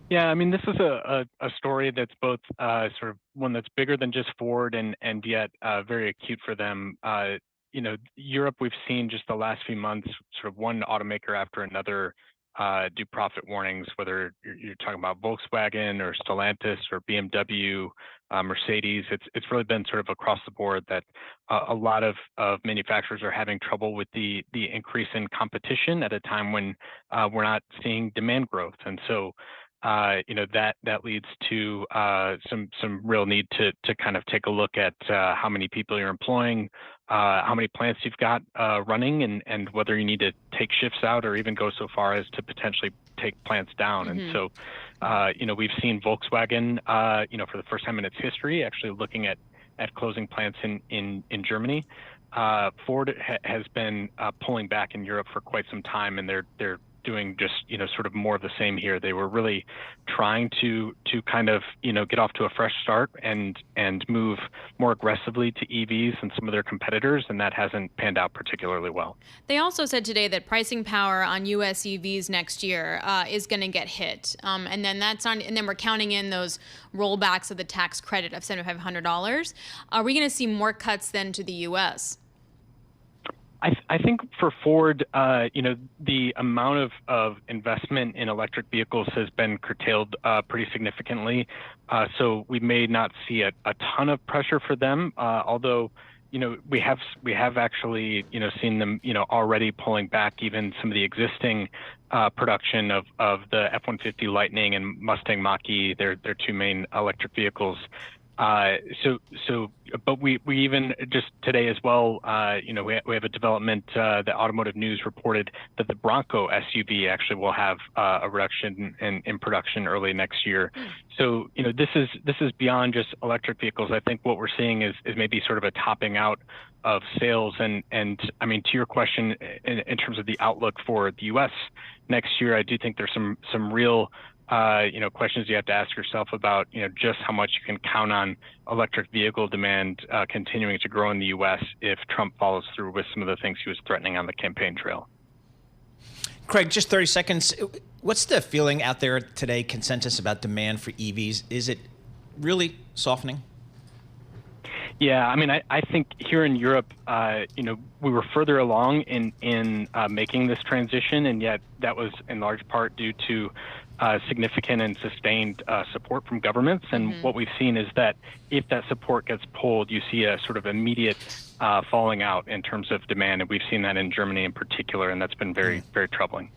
Yeah, I mean, this is a story that's both sort of one that's bigger than just Ford and yet very acute for them. Europe, we've seen just the last few months, sort of one automaker after another do profit warnings, whether you're talking about Volkswagen or Stellantis or BMW, Mercedes. It's really been sort of across the board that a lot of manufacturers are having trouble with the increase in competition at a time when we're not seeing demand growth. And so that leads to some real need to kind of take a look at how many people you're employing, how many plants you've got running, and whether you need to take shifts out or even go so far as to potentially take plants down. Mm-hmm. And so, we've seen Volkswagen, for the first time in its history, actually looking at closing plants in Germany. Ford has been pulling back in Europe for quite some time, and they're doing just sort of more of the same here. They were really trying to kind of get off to a fresh start and move more aggressively to EVs than some of their competitors, and that hasn't panned out particularly well. They also said today that pricing power on U.S. EVs next year is going to get hit, and then we're counting in those rollbacks of the tax credit of $7,500. Are we going to see more cuts then to the U.S.? I think for Ford, the amount of investment in electric vehicles has been curtailed pretty significantly. So we may not see a ton of pressure for them, although we have actually seen them already pulling back even some of the existing production of the F-150 Lightning and Mustang Mach-E, their two main electric vehicles. But we even just today as well, we have a development. The Automotive News reported that the Bronco SUV actually will have a reduction in production early next year. So this is beyond just electric vehicles. I think what we're seeing is maybe sort of a topping out of sales. And I mean, to your question, in terms of the outlook for the U.S. next year, I do think there's some real questions you have to ask yourself about, just how much you can count on electric vehicle demand continuing to grow in the U.S. if Trump follows through with some of the things he was threatening on the campaign trail. Craig, just 30 seconds. What's the feeling out there today, consensus about demand for EVs? Is it really softening? Yeah, I mean, I think here in Europe, we were further along in making this transition, and yet that was in large part due to significant and sustained support from governments. And Mm-hmm. what we've seen is that if that support gets pulled, you see a sort of immediate falling out in terms of demand. And we've seen that in Germany in particular, and that's been very, very troubling.